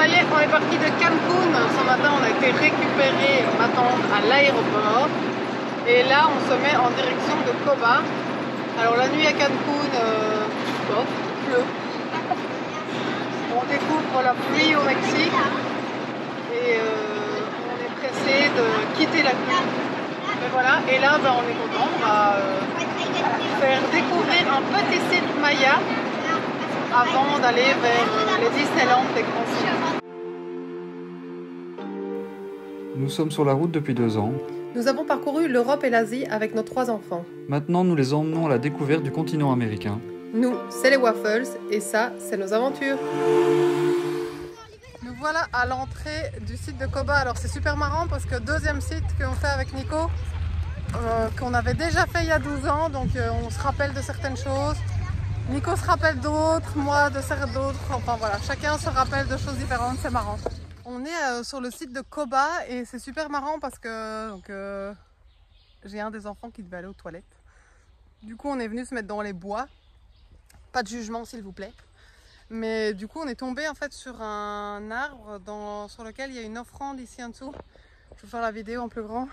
ça y est, on est parti de Cancun. Ce matin, on a été récupéré maintenant à l'aéroport. Et là, on se met en direction de Coba. Alors la nuit à Cancun, bof, pleut. On découvre la pluie au Mexique. Et on est pressé de quitter la pluie. Mais voilà, et là, ben, on est content. On va faire découvrir un petit site Maya avant d'aller vers les Disneyland des grands sites. Nous sommes sur la route depuis 2 ans. Nous avons parcouru l'Europe et l'Asie avec nos 3 enfants. Maintenant, nous les emmenons à la découverte du continent américain. Nous, c'est les Waffles et ça, c'est nos aventures. Nous voilà à l'entrée du site de Coba. Alors c'est super marrant parce que deuxième site qu'on fait avec Nico, qu'on avait déjà fait il y a 12 ans, donc on se rappelle de certaines choses. Nico se rappelle d'autres, moi de certaines d'autres, enfin voilà, chacun se rappelle de choses différentes, c'est marrant. On est sur le site de Coba et c'est super marrant parce que j'ai un des enfants qui devait aller aux toilettes. Du coup on est venu se mettre dans les bois, pas de jugement s'il vous plaît. Mais du coup on est tombé en fait sur un arbre sur lequel il y a une offrande ici en dessous. Je vais faire la vidéo en plus grand.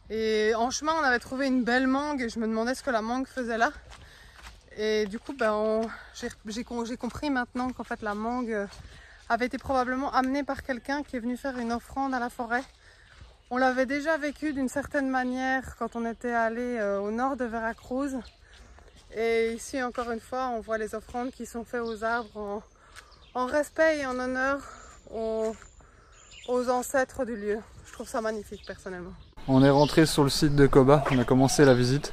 Et en chemin on avait trouvé une belle mangue et je me demandais ce que la mangue faisait là. Et du coup j'ai compris maintenant qu'en fait la mangue avait été probablement amenée par quelqu'un qui est venu faire une offrande à la forêt. On l'avait déjà vécu d'une certaine manière quand on était allé au nord de Veracruz. Et ici encore une fois on voit les offrandes qui sont faites aux arbres en respect et en honneur aux ancêtres du lieu. Je trouve ça magnifique personnellement. On est rentré sur le site de Coba, on a commencé la visite.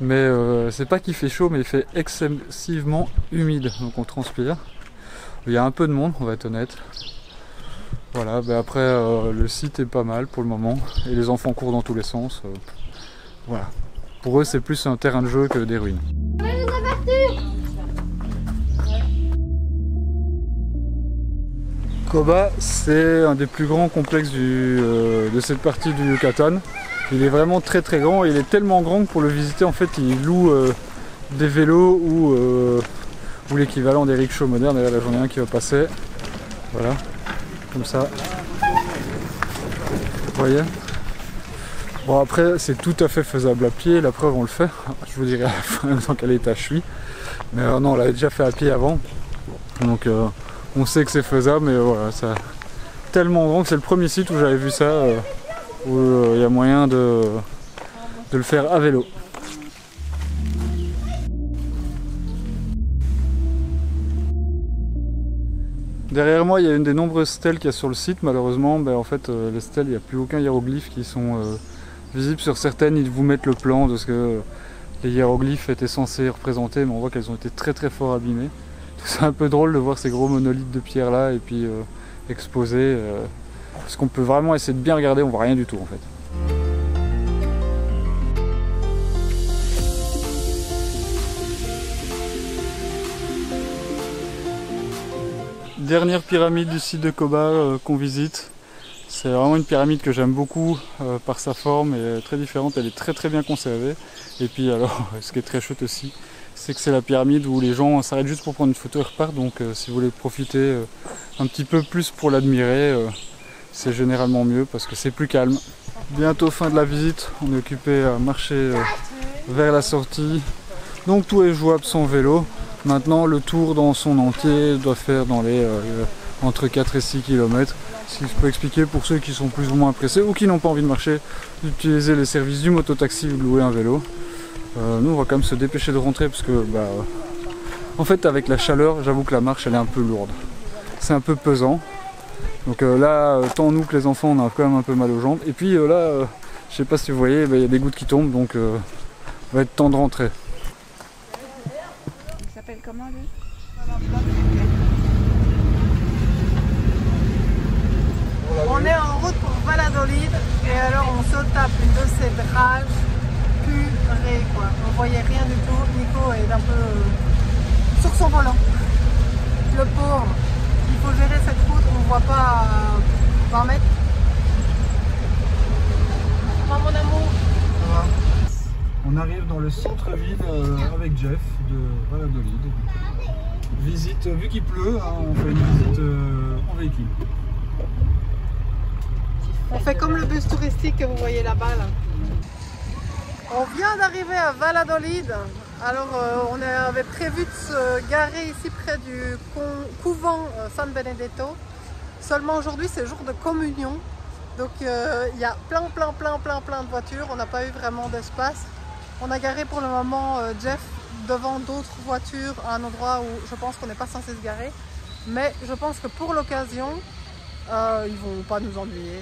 Mais c'est pas qu'il fait chaud, mais il fait excessivement humide, donc on transpire. Il y a un peu de monde, on va être honnête. Voilà, ben après le site est pas mal pour le moment, et les enfants courent dans tous les sens. Voilà. Pour eux c'est plus un terrain de jeu que des ruines. Coba, c'est un des plus grands complexes de cette partie du Yucatan. Il est vraiment très très grand et il est tellement grand que pour le visiter en fait il loue des vélos ou l'équivalent des rickshaws modernes. D'ailleurs là j'en ai un qui va passer. Voilà, comme ça. Vous voyez? Bon après c'est tout à fait faisable à pied, la preuve on le fait. Je vous dirai à la fin dans quel état je suis. Mais non, on l'avait déjà fait à pied avant. Donc on sait que c'est faisable, mais voilà, c'est tellement grand que c'est le premier site où j'avais vu ça. Où il y a moyen de le faire à vélo. Derrière moi il y a une des nombreuses stèles qu'il y a sur le site. Malheureusement en fait les stèles, il n'y a plus aucun hiéroglyphe qui sont visibles. Sur certaines ils vous mettent le plan de ce que les hiéroglyphes étaient censés représenter, mais on voit qu'elles ont été très très fort abîmées. C'est un peu drôle de voir ces gros monolithes de pierre là et puis exposés. Parce qu'on peut vraiment essayer de bien regarder, on voit rien du tout en fait. Dernière pyramide du site de Coba qu'on visite. C'est vraiment une pyramide que j'aime beaucoup par sa forme et très différente, elle est très très bien conservée. Et puis alors, ce qui est très chouette aussi, c'est que c'est la pyramide où les gens s'arrêtent juste pour prendre une photo et repartent. Donc si vous voulez profiter un petit peu plus pour l'admirer, c'est généralement mieux parce que c'est plus calme. Bientôt fin de la visite, on est occupé à marcher vers la sortie. Donc tout est jouable sans vélo. Maintenant le tour dans son entier doit faire dans les entre 4 et 6 km. Ce que je peux expliquer pour ceux qui sont plus ou moins pressés ou qui n'ont pas envie de marcher, d'utiliser les services du mototaxi ou de louer un vélo. Nous on va quand même se dépêcher de rentrer parce que en fait avec la chaleur j'avoue que la marche elle est un peu lourde. C'est un peu pesant. Donc là, tant nous que les enfants, on a quand même un peu mal aux jambes. Et puis là, je sais pas si vous voyez, il y a des gouttes qui tombent, donc il va être temps de rentrer. Il s'appelle comment lui? On est en route pour Valladolid et alors on se tape une de ces drages purées quoi. On voyait rien du tout. Nico est un peu sur son volant. Le pauvre. Il faut gérer cette route, on ne voit pas 20 mètres. Ça va mon amour? Ça va. On arrive dans le centre-ville avec Jeff de Valladolid. Visite, vu qu'il pleut, hein, on fait une visite en véhicule. maritime. On fait comme le bus touristique que vous voyez là-bas. Là. On vient d'arriver à Valladolid. Alors on avait prévu de se garer ici près du couvent San Benedetto. Seulement aujourd'hui c'est jour de communion. Donc il y a plein de voitures. On n'a pas eu vraiment d'espace. On a garé pour le moment Jeff devant d'autres voitures à un endroit où je pense qu'on n'est pas censé se garer. Mais je pense que pour l'occasion, ils vont pas nous ennuyer.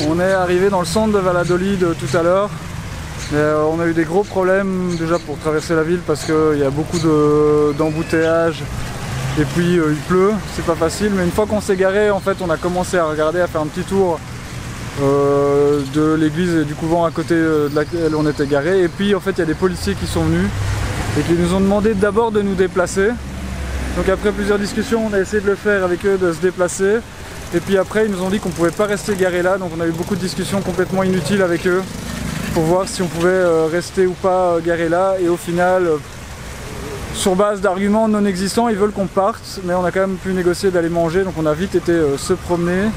On est arrivé dans le centre de Valladolid tout à l'heure. On a eu des gros problèmes déjà pour traverser la ville parce qu'il y a beaucoup d'embouteillages et puis il pleut, c'est pas facile. Mais une fois qu'on s'est garé, en fait, on a commencé à regarder, à faire un petit tour de l'église et du couvent à côté de laquelle on était garé. Et puis en fait, il y a des policiers qui sont venus et qui nous ont demandé d'abord de nous déplacer. Donc après plusieurs discussions, on a essayé de le faire avec eux, de se déplacer. Et puis après, ils nous ont dit qu'on ne pouvait pas rester garé là. Donc on a eu beaucoup de discussions complètement inutiles avec eux pour voir si on pouvait rester ou pas garé là. Et au final, sur base d'arguments non existants, ils veulent qu'on parte. Mais on a quand même pu négocier d'aller manger. Donc on a vite été se promener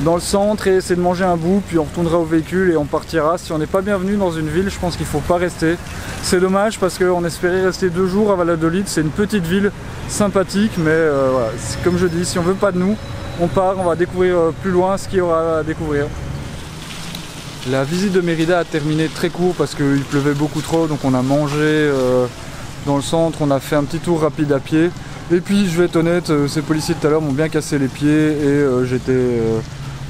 dans le centre et essayer de manger un bout, puis on retournera au véhicule et on partira. Si on n'est pas bienvenu dans une ville, je pense qu'il ne faut pas rester. C'est dommage parce qu'on espérait rester 2 jours à Valladolid. C'est une petite ville sympathique, mais voilà, comme je dis, si on veut pas de nous, on part, on va découvrir plus loin ce qu'il y aura à découvrir. La visite de Mérida a terminé très court parce qu'il pleuvait beaucoup trop, donc on a mangé dans le centre, on a fait un petit tour rapide à pied. Et puis je vais être honnête, ces policiers tout à l'heure m'ont bien cassé les pieds et j'étais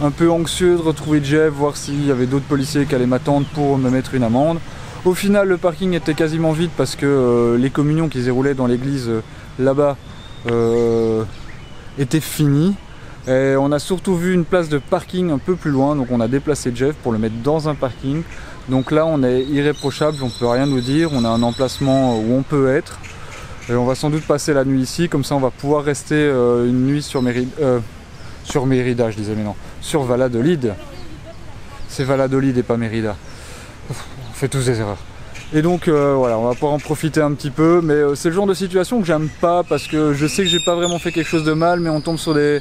un peu anxieux de retrouver Jeff, voir s'il y avait d'autres policiers qui allaient m'attendre pour me mettre une amende. Au final, le parking était quasiment vide parce que les communions qui se déroulaient dans l'église là-bas étaient finies. Et on a surtout vu une place de parking un peu plus loin, donc on a déplacé Jeff pour le mettre dans un parking. Donc là, on est irréprochable, on ne peut rien nous dire, on a un emplacement où on peut être. Et on va sans doute passer la nuit ici, comme ça on va pouvoir rester une nuit sur Mérida, je disais, mais non, sur Valladolid. C'est Valladolid et pas Mérida. On fait tous des erreurs. Et donc voilà, on va pouvoir en profiter un petit peu, mais c'est le genre de situation que j'aime pas parce que je sais que j'ai pas vraiment fait quelque chose de mal, mais on tombe sur des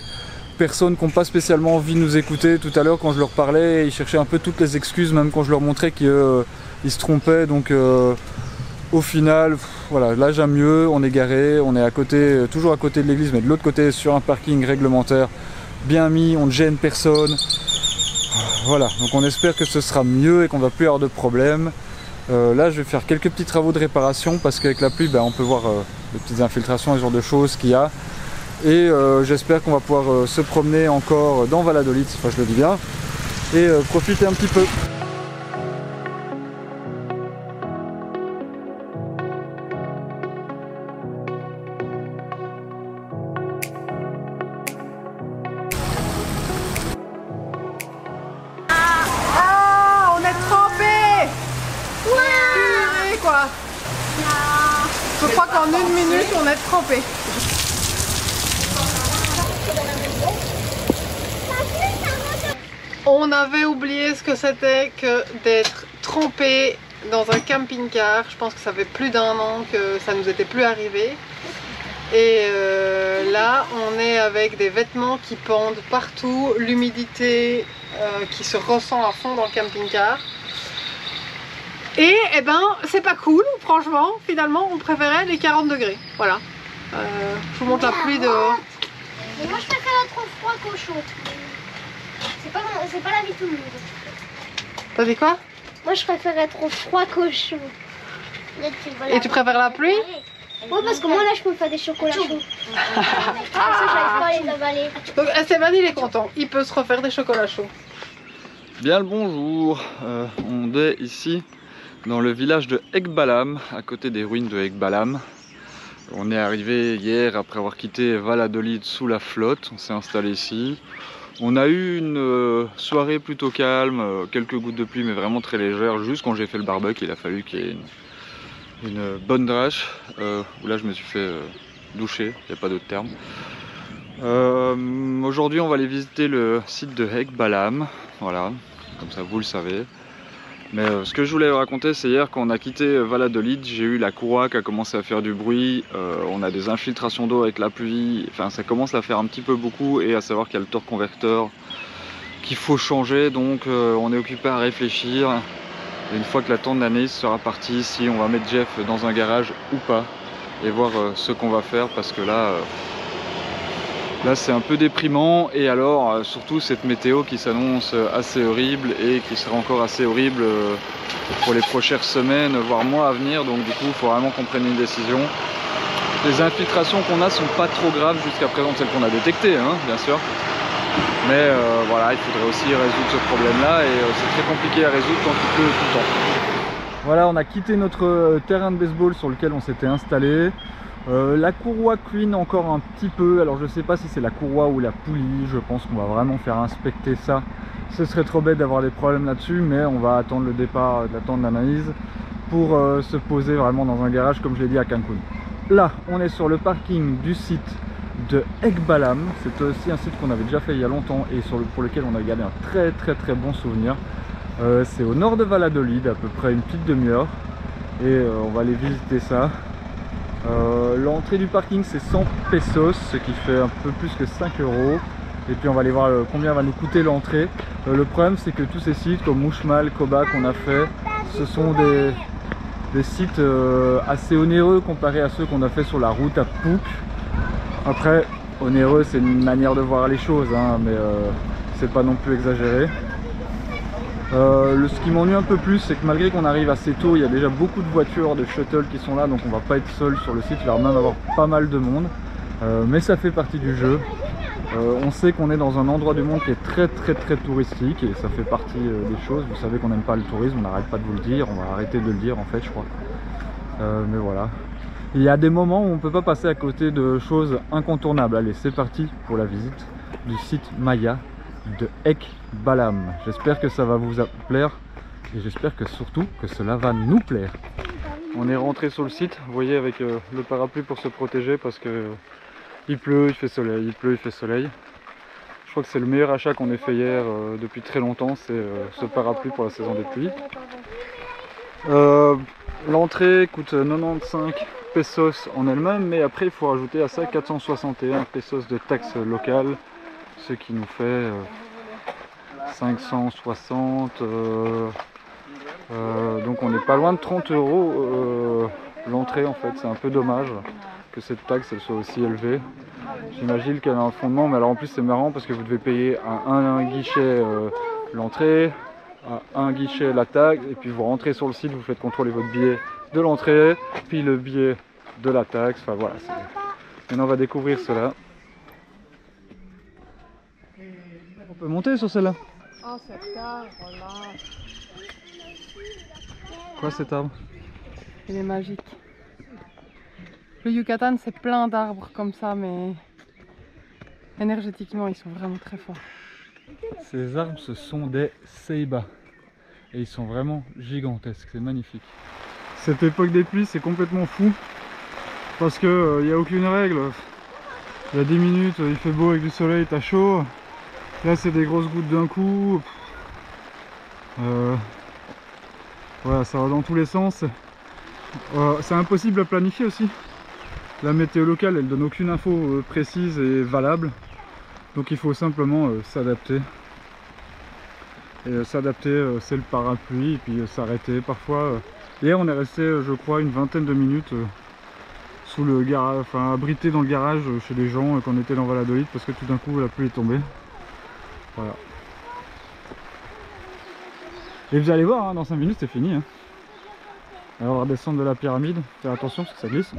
personnes qui n'ont pas spécialement envie de nous écouter. Tout à l'heure, quand je leur parlais, ils cherchaient un peu toutes les excuses, même quand je leur montrais qu'ils se trompaient. Donc au final, voilà, là j'aime mieux, on est garé, on est à côté, toujours à côté de l'église, mais de l'autre côté sur un parking réglementaire, bien mis, on ne gêne personne. Voilà, donc on espère que ce sera mieux et qu'on ne va plus avoir de problème. Là je vais faire quelques petits travaux de réparation parce qu'avec la pluie, on peut voir les petites infiltrations et ce genre de choses qu'il y a. Et j'espère qu'on va pouvoir se promener encore dans Valladolid, enfin je le dis bien, et profiter un petit peu. Je crois qu'en 1 minute on est trempé. On avait oublié ce que c'était que d'être trempé dans un camping-car. Je pense que ça fait plus d'1 an que ça nous était plus arrivé. Et là on est avec des vêtements qui pendent partout, l'humidité qui se ressent à fond dans le camping-car. Et eh ben c'est pas cool, franchement, finalement on préférait les 40 degrés. Voilà. Je vous montre la pluie dehors. Mais moi je préfère trop froid qu'au chaud. C'est pas la vie de tout le monde. T'as dit quoi? Moi je préfère trop froid qu'au chaud. Et tu préfères la pluie? Ouais, parce que moi là je peux faire des chocolats chauds. Comme ça j'arrive pas à les avaler. Donc Esteban il est content, il peut se refaire des chocolats chauds. Bien le bonjour, on est ici dans le village de Ekbalam, à côté des ruines de Ekbalam. On est arrivé hier après avoir quitté Valladolid sous la flotte, on s'est installé ici. On a eu une soirée plutôt calme, quelques gouttes de pluie mais vraiment très légères. Juste quand j'ai fait le barbecue, il a fallu qu'il y ait une bonne drache, où là je me suis fait doucher, il n'y a pas d'autre terme. Aujourd'hui on va aller visiter le site de Ekbalam, voilà, comme ça vous le savez. Mais ce que je voulais vous raconter, c'est hier quand on a quitté Valladolid, j'ai eu la courroie qui a commencé à faire du bruit, on a des infiltrations d'eau avec la pluie, enfin ça commence à faire un petit peu beaucoup, et à savoir qu'il y a le torque converteur qu'il faut changer, donc on est occupé à réfléchir. Et une fois que la tente d'Anaïs sera partie, si on va mettre Jeff dans un garage ou pas, et voir ce qu'on va faire, parce que là c'est un peu déprimant, et alors surtout cette météo qui s'annonce assez horrible et qui sera encore assez horrible pour les prochaines semaines, voire mois à venir. Donc du coup il faut vraiment qu'on prenne une décision. Les infiltrations qu'on a sont pas trop graves jusqu'à présent, celles qu'on a détectées hein, bien sûr, mais voilà, il faudrait aussi résoudre ce problème là, et c'est très compliqué à résoudre quand il pleut tout le temps. Voilà, on a quitté notre terrain de baseball sur lequel on s'était installé. La courroie cuine encore un petit peu, alors je sais pas si c'est la courroie ou la poulie, je pense qu'on va vraiment faire inspecter ça. Ce serait trop bête d'avoir des problèmes là-dessus, mais on va attendre le départ de la tente d'Anaïs pour se poser vraiment dans un garage comme je l'ai dit à Cancun. Là, on est sur le parking du site de Ekbalam. C'est aussi un site qu'on avait déjà fait il y a longtemps et pour lequel on a gardé un très bon souvenir. C'est au nord de Valladolid, à peu près une petite demi-heure, et on va aller visiter ça. L'entrée du parking c'est 100 pesos, ce qui fait un peu plus que 5 €. Et puis on va aller voir combien va nous coûter l'entrée. Le problème c'est que tous ces sites comme Uxmal, Coba qu'on a fait, ce sont des sites assez onéreux comparés à ceux qu'on a fait sur la route à Puc. Après, onéreux c'est une manière de voir les choses, hein, mais c'est pas non plus exagéré. Ce qui m'ennuie un peu plus, c'est que malgré qu'on arrive assez tôt, il y a déjà beaucoup de voitures, de shuttle qui sont là, donc on va pas être seul sur le site, il va même avoir pas mal de monde, mais ça fait partie du jeu. On sait qu'on est dans un endroit du monde qui est très touristique, et ça fait partie des choses. Vous savez qu'on n'aime pas le tourisme, on n'arrête pas de vous le dire, on va arrêter de le dire en fait je crois. Mais voilà, il y a des moments où on peut pas passer à côté de choses incontournables. Allez, c'est parti pour la visite du site Maya de Ekbalam. J'espère que ça va vous plaire, et j'espère que surtout que cela va nous plaire. On est rentré sur le site, vous voyez, avec le parapluie pour se protéger parce que il pleut, il fait soleil, il pleut, il fait soleil. Je crois que c'est le meilleur achat qu'on ait fait hier depuis très longtemps, c'est ce parapluie pour la saison des pluies. L'entrée coûte 95 pesos en elle-même, mais après il faut rajouter à ça 461 pesos de taxes locales, ce qui nous fait 560, donc on n'est pas loin de 30 € l'entrée en fait. C'est un peu dommage que cette taxe elle soit aussi élevée. J'imagine qu'elle a un fondement, mais alors en plus c'est marrant parce que vous devez payer à un guichet l'entrée, à un guichet la taxe, et puis vous rentrez sur le site, vous faites contrôler votre billet de l'entrée, puis le billet de la taxe, enfin voilà. Maintenant on va découvrir cela. On peut monter sur celle-là. Oh cet arbre là. Quoi cet arbre? Il est magique. Le Yucatan c'est plein d'arbres comme ça, mais énergétiquement ils sont vraiment très forts. Ces arbres ce sont des ceiba et ils sont vraiment gigantesques, c'est magnifique. Cette époque des pluies c'est complètement fou parce que n'y a aucune règle. Il y a 10 minutes il fait beau avec du soleil, t'as chaud. Là c'est des grosses gouttes d'un coup. Voilà, ça va dans tous les sens. C'est impossible à planifier aussi. La météo locale elle donne aucune info précise et valable. Donc il faut simplement s'adapter. Et s'adapter c'est le parapluie, et puis s'arrêter parfois. Hier on est resté je crois une vingtaine de minutes sous le garage, enfin abrité dans le garage chez des gens quand on était dans Valladolid parce que tout d'un coup la pluie est tombée. Voilà. Et vous allez voir, hein, dans 5 minutes c'est fini. Hein. Alors on va redescendre de la pyramide, faire attention parce que ça glisse.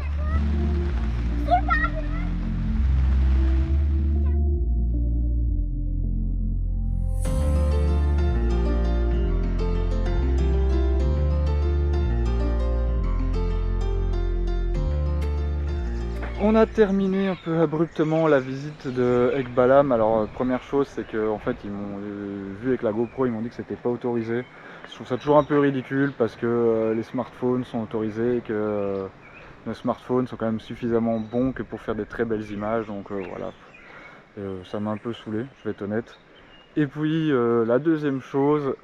On a terminé un peu abruptement la visite de Ekbalam. Alors première chose c'est que en fait ils m'ont vu avec la GoPro, ils m'ont dit que c'était pas autorisé. Je trouve ça toujours un peu ridicule parce que les smartphones sont autorisés et que nos smartphones sont quand même suffisamment bons que pour faire des très belles images. Donc voilà, ça m'a un peu saoulé, je vais être honnête. Et puis la deuxième chose,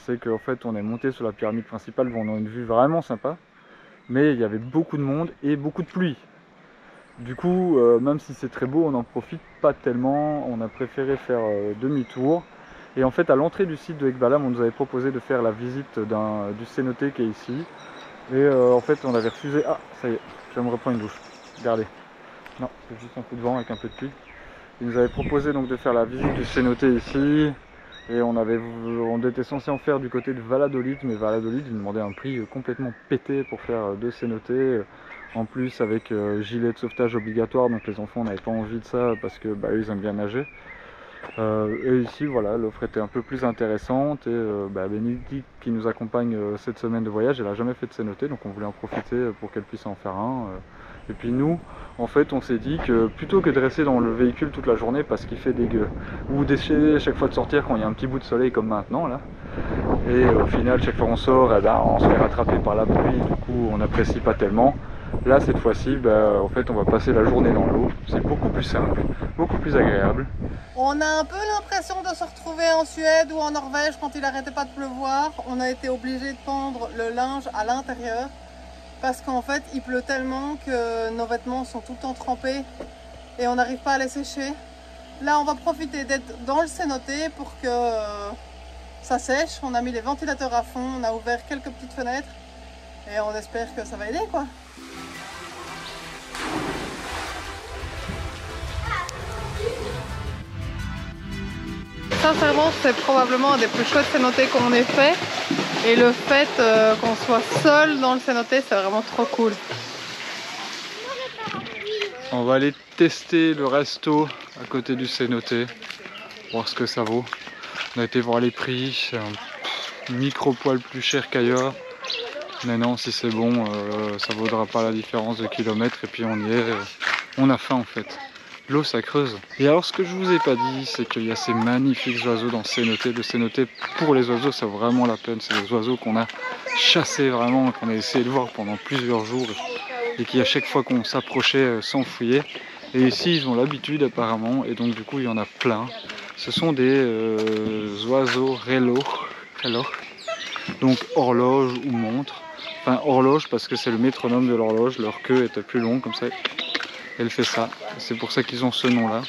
c'est qu'en fait on est monté sur la pyramide principale, bon, on a une vue vraiment sympa, mais il y avait beaucoup de monde et beaucoup de pluie. Du coup, même si c'est très beau, on n'en profite pas tellement, on a préféré faire demi-tour. Et en fait, à l'entrée du site de Ekbalam, on nous avait proposé de faire la visite du cénote qui est ici. Et en fait, on avait refusé. Ah, ça y est, je vais me reprendre une douche. Regardez. Non, c'est juste un coup de vent avec un peu de pluie. Ils nous avaient proposé donc de faire la visite du cénote ici. Et on était censé en faire du côté de Valladolid, mais Valladolid, ils demandaient un prix complètement pété pour faire 2 cénotes. En plus avec gilet de sauvetage obligatoire, donc les enfants n'avaient pas envie de ça parce que bah, eux, ils aiment bien nager. Et ici voilà, l'offre était un peu plus intéressante et Bénédicte qui nous accompagne cette semaine de voyage, elle n'a jamais fait de cénote, donc on voulait en profiter pour qu'elle puisse en faire un. Et puis nous, en fait, on s'est dit que plutôt que de rester dans le véhicule toute la journée parce qu'il fait dégueu, ou d'essayer à chaque fois de sortir quand il y a un petit bout de soleil comme maintenant là, et au final chaque fois on sort, eh ben, on se fait rattraper par la pluie, du coup on n'apprécie pas tellement. Là cette fois-ci, en fait on va passer la journée dans l'eau, c'est beaucoup plus simple, beaucoup plus agréable. On a un peu l'impression de se retrouver en Suède ou en Norvège quand il n'arrêtait pas de pleuvoir. On a été obligé de pendre le linge à l'intérieur parce qu'en fait il pleut tellement que nos vêtements sont tout le temps trempés et on n'arrive pas à les sécher. Là on va profiter d'être dans le cénote pour que ça sèche. On a mis les ventilateurs à fond, on a ouvert quelques petites fenêtres et on espère que ça va aider quoi. Sincèrement, c'est probablement un des plus chouettes cénotes qu'on ait fait. Et le fait qu'on soit seul dans le cénote, c'est vraiment trop cool. On va aller tester le resto à côté du cénote, voir ce que ça vaut. On a été voir les prix, c'est un micro-poil plus cher qu'ailleurs. Mais non, si c'est bon, ça vaudra pas la différence de kilomètres. Et puis on y est, on a faim en fait. L'eau ça creuse. Et alors ce que je vous ai pas dit, c'est qu'il y a ces magnifiques oiseaux dans ce cénote. Le cénote pour les oiseaux ça vaut vraiment la peine. C'est des oiseaux qu'on a chassés vraiment, qu'on a essayé de voir pendant plusieurs jours et qui à chaque fois qu'on s'approchait s'enfuyaient. Et ici ils ont l'habitude apparemment et donc du coup il y en a plein. Ce sont des oiseaux relo, donc horloge ou montre. Enfin horloge parce que c'est le métronome de l'horloge, leur queue est plus longue comme ça. Elle fait ça, c'est pour ça qu'ils ont ce nom là.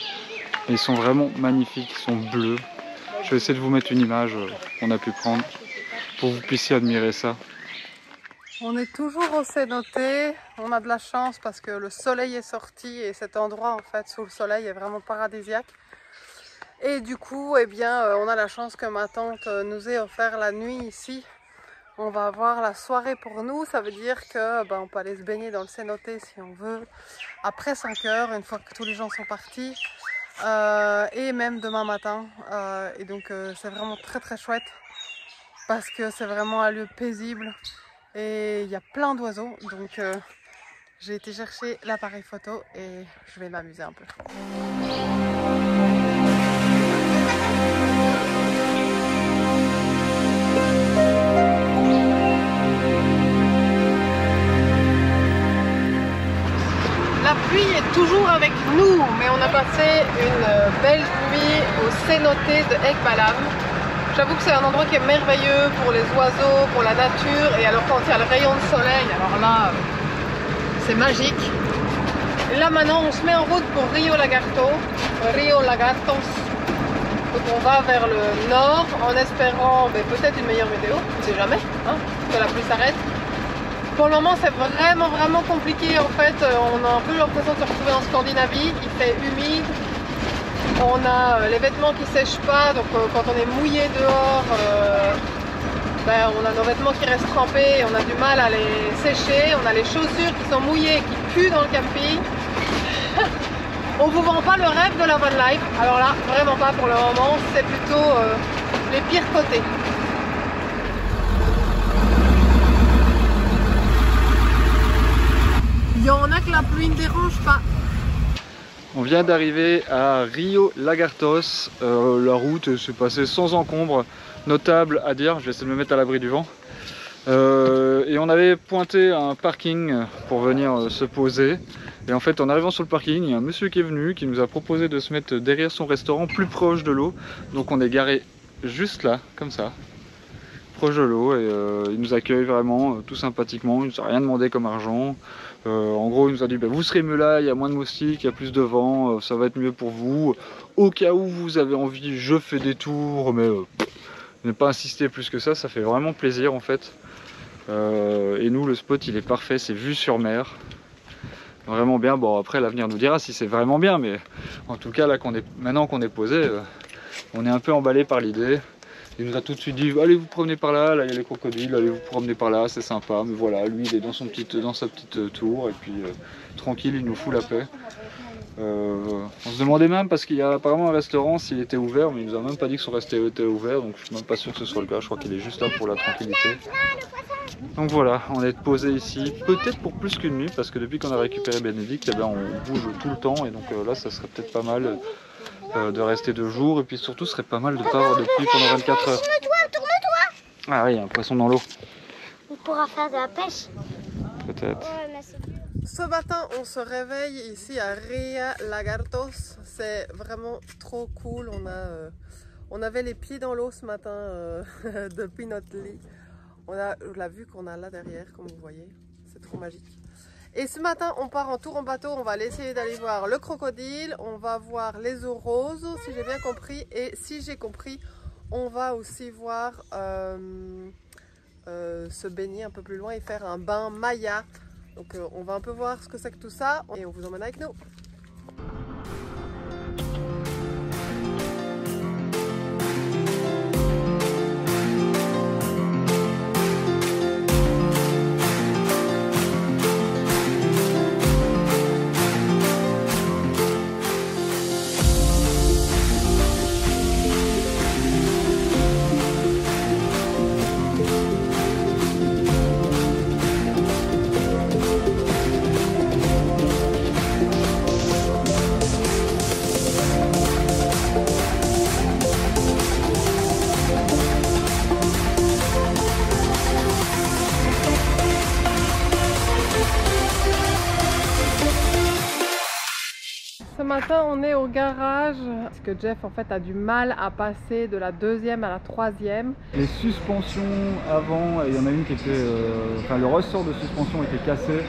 Et ils sont vraiment magnifiques, ils sont bleus. Je vais essayer de vous mettre une image qu'on a pu prendre pour que vous puissiez admirer ça. On est toujours au cénote, on a de la chance parce que le soleil est sorti et cet endroit en fait sous le soleil est vraiment paradisiaque. Et du coup, eh bien, on a la chance que ma tante nous ait offert la nuit ici. On va avoir la soirée pour nous, ça veut dire que on peut aller se baigner dans le cénote si on veut, après 5 h, une fois que tous les gens sont partis, et même demain matin. Et donc c'est vraiment très très chouette, parce que c'est vraiment un lieu paisible, et il y a plein d'oiseaux, donc j'ai été chercher l'appareil photo et je vais m'amuser un peu. La pluie est toujours avec nous, mais on a passé une belle nuit au cénote de Ekbalam. J'avoue que c'est un endroit qui est merveilleux pour les oiseaux, pour la nature, et alors quand il y a le rayon de soleil, alors là, c'est magique. Et là maintenant, on se met en route pour Rio Lagartos. Donc on va vers le nord en espérant peut-être une meilleure météo, on ne sait jamais, hein, que la pluie s'arrête. Pour le moment c'est vraiment compliqué en fait, on a un peu l'impression de se retrouver en Scandinavie, il fait humide, on a les vêtements qui sèchent pas, donc quand on est mouillé dehors, on a nos vêtements qui restent trempés et on a du mal à les sécher, on a les chaussures qui sont mouillées et qui puent dans le camping. On vous vend pas le rêve de la van life, alors là vraiment pas pour le moment, c'est plutôt les pires côtés. Il y en a que la pluie ne dérange pas. On vient d'arriver à Rio Lagartos, la route s'est passée sans encombre notable à dire, je vais essayer de me mettre à l'abri du vent. Et on avait pointé un parking pour venir se poser Et en fait, en arrivant sur le parking, il y a un monsieur qui est venu, qui nous a proposé de se mettre derrière son restaurant, plus proche de l'eau. Donc on est garé juste là, comme ça, proche de l'eau, et il nous accueille vraiment tout sympathiquement. Il nous a rien demandé comme argent. En gros, il nous a dit, bah, vous serez mieux là, il y a moins de moustiques, il y a plus de vent, ça va être mieux pour vous. Au cas où vous avez envie, je fais des tours, mais ne pas insister plus que ça fait vraiment plaisir en fait. Et nous, le spot, il est parfait, c'est vue sur mer. Vraiment bien. Bon, après l'avenir nous dira si c'est vraiment bien, mais en tout cas là maintenant qu'on est posé, on est un peu emballé par l'idée. Il nous a tout de suite dit allez vous promener par là, là il y a les crocodiles, allez vous promener par là, c'est sympa. Mais voilà, lui il est dans sa petite tour et puis tranquille, il nous fout la paix. On se demandait même parce qu'il y a apparemment un restaurant s'il était ouvert, mais il nous a même pas dit que son restaurant était ouvert, donc je suis même pas sûr que ce soit le cas. Je crois qu'il est juste là pour la tranquillité. Donc voilà, on est posé ici, peut-être pour plus qu'une nuit, parce que depuis qu'on a récupéré Bénédicte, eh bien, on bouge tout le temps, et donc là ça serait peut-être pas mal de rester 2 jours, et puis surtout ce serait pas mal de ne pas avoir de pluie pendant 24 heures. Tourne-toi. Ah oui, il y a un poisson dans l'eau. On pourra faire de la pêche. Peut-être. Ouais, merci. Ce matin, on se réveille ici à Ria Lagartos. C'est vraiment trop cool. On avait les pieds dans l'eau ce matin depuis notre lit. On a la vue qu'on a là derrière, comme vous voyez. C'est trop magique. Et ce matin, on part en tour en bateau. On va essayer d'aller voir le crocodile. On va voir les eaux roses, si j'ai bien compris. Et si j'ai compris, on va aussi voir se baigner un peu plus loin et faire un bain Maya. Donc on va un peu voir ce que c'est que tout ça et on vous emmène avec nous. Ce matin, on est au garage parce que Jeff en fait a du mal à passer de la 2e à la 3e. Les suspensions avant, il y en a une qui était, enfin le ressort de suspension était cassé,